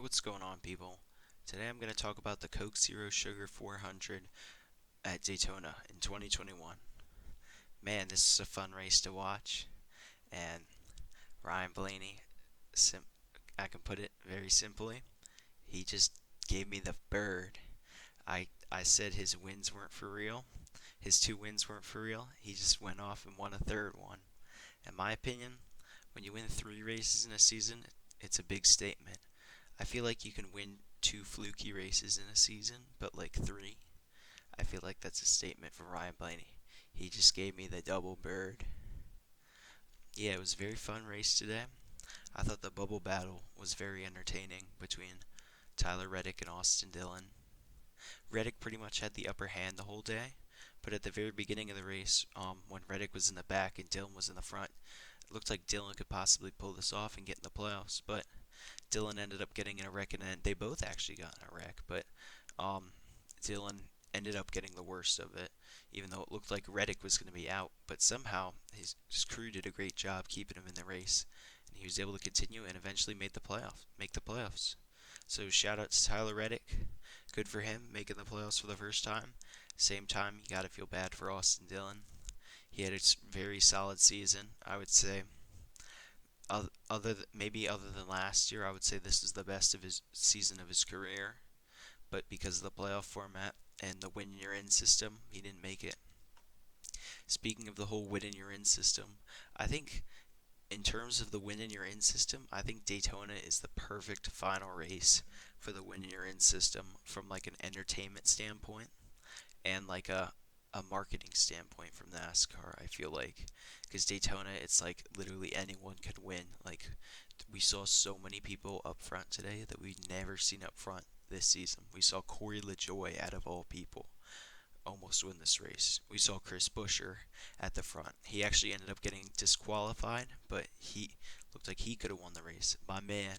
What's going on, people? Today I'm going to talk about the Coke Zero Sugar 400 at Daytona in 2021. Man, this is a fun race to watch, and Ryan Blaney, sim- I can put it very simply, he just gave me the bird. I said his wins weren't for real. His two wins weren't for real. He just went off and won a third one. In my opinion, when you win three races in a season, it's a big statement. I feel like you can win two fluky races in a season, but like three, I feel like that's a statement for Ryan Blaney. He just gave me the double bird. Yeah, it was a very fun race today. I thought the bubble battle was very entertaining between Tyler Reddick and Austin Dillon. Reddick pretty much had the upper hand the whole day, but at the very beginning of the race, when Reddick was in the back and Dillon was in the front, it looked like Dillon could possibly pull this off and get in the playoffs, but Dillon ended up getting in a wreck, and they both actually got in a wreck, but um, Dillon ended up getting the worst of it, even though it looked like Reddick was going to be out. But somehow his crew did a great job keeping him in the race, and he was able to continue and eventually make the playoffs. So shout out to Tyler Reddick, good for him making the playoffs for the first time. Same time, you got to feel bad for Austin Dillon. He had a very solid season, I would say. Other than last year, I would say this is the best of his season of his career. But because of the playoff format and the win you're in system, he didn't make it. Speaking of the whole win you're in system, I think in terms of the win you're in system, I think Daytona is the perfect final race for the win you're in system from like an entertainment standpoint and like a marketing standpoint from NASCAR. I feel like because Daytona, it's like literally anyone can win. Like we saw so many people up front today that we've never seen up front this season. We saw Corey LaJoy, out of all people, almost win this race. We saw Chris Buescher at the front. He actually ended up getting disqualified, but he looked like he could have won the race. My man,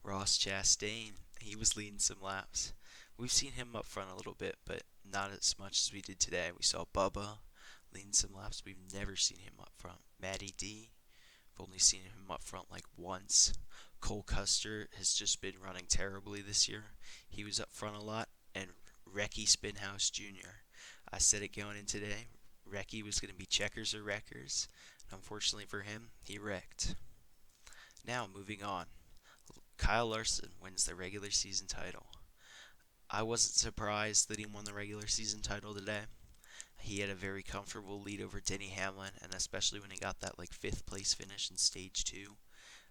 Ross Chastain, he was leading some laps. We've seen him up front a little bit, but not as much as we did today. We saw Bubba leading some laps. We've never seen him up front. Matty D, I've only seen him up front like once. Cole Custer has just been running terribly this year. He was up front a lot. And Recky Spinhouse Jr. I said it going in today. Recky was going to be checkers or wreckers. And unfortunately for him, he wrecked. Now, moving on. Kyle Larson wins the regular season title. I wasn't surprised that he won the regular season title today. He had a very comfortable lead over Denny Hamlin, and especially when he got that like fifth place finish in stage two,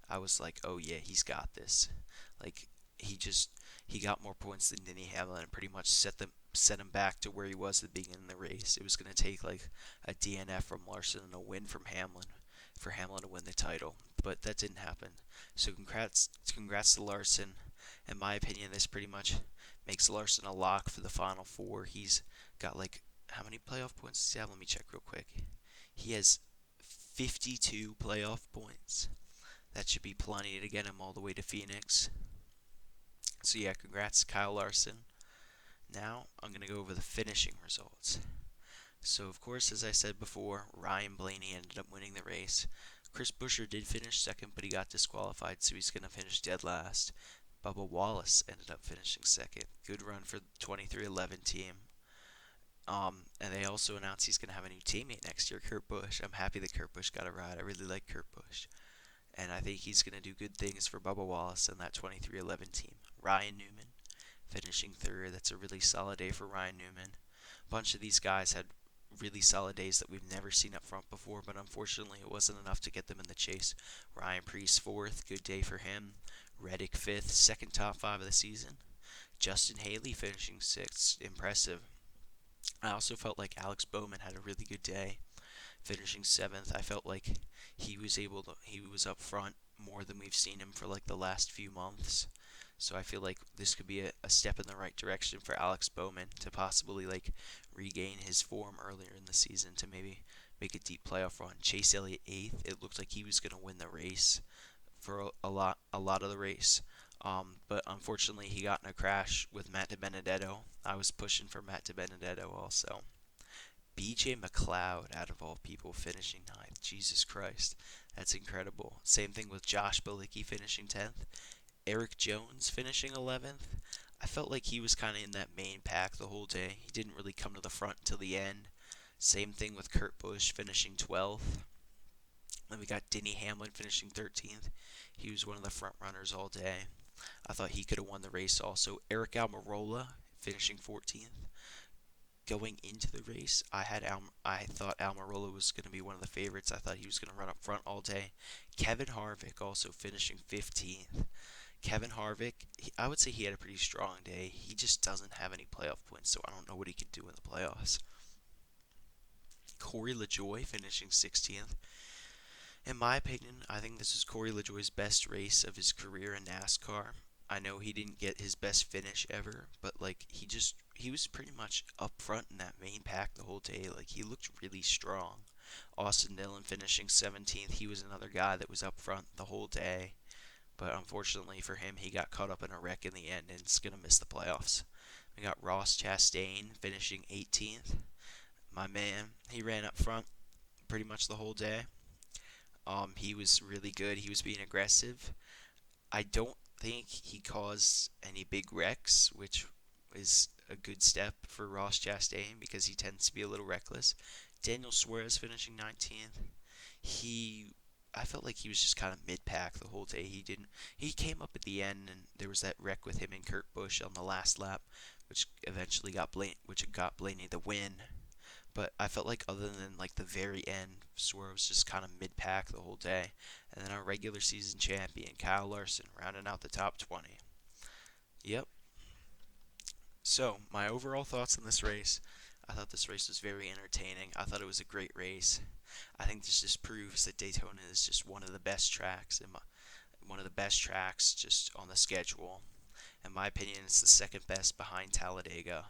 I was like, oh yeah, he's got this. Like he got more points than Denny Hamlin and pretty much set him back to where he was at the beginning of the race. It was going to take like a DNF from Larson and a win from Hamlin for Hamlin to win the title, but that didn't happen. So congrats to Larson. In my opinion, this pretty much makes Larson a lock for the final four. He's got like how many playoff points does he have? Let me check real quick. He has 52 playoff points. That should be plenty to get him all the way to Phoenix. So yeah, congrats Kyle Larson. Now I'm going to go over the finishing results. So of course, as I said before, Ryan Blaney ended up winning the race. Chris Buescher did finish second, but he got disqualified, so he's going to finish dead last. Bubba Wallace ended up finishing second. Good run for the 2311 team. And they also announced he's going to have a new teammate next year, Kurt Busch. I'm happy that Kurt Busch got a ride. I really like Kurt Busch. And I think he's going to do good things for Bubba Wallace and that 2311 team. Ryan Newman finishing third. That's a really solid day for Ryan Newman. A bunch of these guys had really solid days that we've never seen up front before, but unfortunately it wasn't enough to get them in the chase. Ryan Preece fourth. Good day for him. Reddick fifth. Second top five of the season. Justin Haley finishing sixth. Impressive. I also felt like Alex Bowman had a really good day, finishing seventh. I felt like he was up front more than we've seen him for like the last few months. So I feel like this could be a step in the right direction for Alex Bowman to possibly like regain his form earlier in the season to maybe make a deep playoff run. Chase Elliott eighth. It looked like he was going to win the race for a lot of the race. But unfortunately, he got in a crash with Matt DiBenedetto. I was pushing for Matt DiBenedetto also. BJ McLeod, out of all people, finishing ninth. Jesus Christ, that's incredible. Same thing with Josh Bilicki finishing 10th. Eric Jones finishing 11th. I felt like he was kind of in that main pack the whole day. He didn't really come to the front until the end. Same thing with Kurt Busch finishing 12th. Then we got Denny Hamlin finishing 13th. He was one of the front runners all day. I thought he could have won the race also. Eric Almirola finishing 14th. Going into the race, I thought Almirola was going to be one of the favorites. I thought he was going to run up front all day. Kevin Harvick also finishing 15th. Kevin Harvick, I would say he had a pretty strong day. He just doesn't have any playoff points, so I don't know what he can do in the playoffs. Corey LaJoie finishing 16th. In my opinion, I think this is Corey LaJoie's best race of his career in NASCAR. I know he didn't get his best finish ever, but like he was pretty much up front in that main pack the whole day. Like he looked really strong. Austin Dillon finishing 17th. He was another guy that was up front the whole day, but unfortunately for him, he got caught up in a wreck in the end and is gonna miss the playoffs. We got Ross Chastain finishing 18th. My man, he ran up front pretty much the whole day. He was really good. He was being aggressive. I don't think he caused any big wrecks, which is a good step for Ross Chastain because he tends to be a little reckless. Daniel Suarez finishing 19th. He, I felt like he was just kind of mid-pack the whole day. He came up at the end, and there was that wreck with him and Kurt Busch on the last lap, which eventually got Blaney the win. But I felt like other than like the very end, Suarez was just kind of mid-pack the whole day. And then our regular season champion, Kyle Larson, rounding out the top 20. Yep. So, my overall thoughts on this race. I thought this race was very entertaining. I thought it was a great race. I think this just proves that Daytona is just one of the best tracks, one of the best tracks just on the schedule. In my opinion, it's the second best behind Talladega.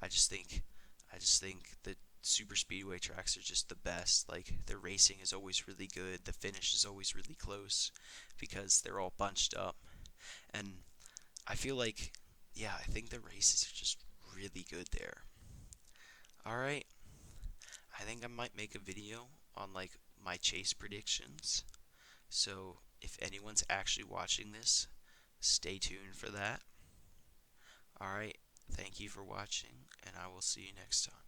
I just think, I just think the super speedway tracks are just the best. Like the racing is always really good. The finish is always really close because they're all bunched up. And I feel like, yeah, I think the races are just really good there. All right, I think I might make a video on like my chase predictions. So if anyone's actually watching this, stay tuned for that. All right, thank you for watching, and I will see you next time.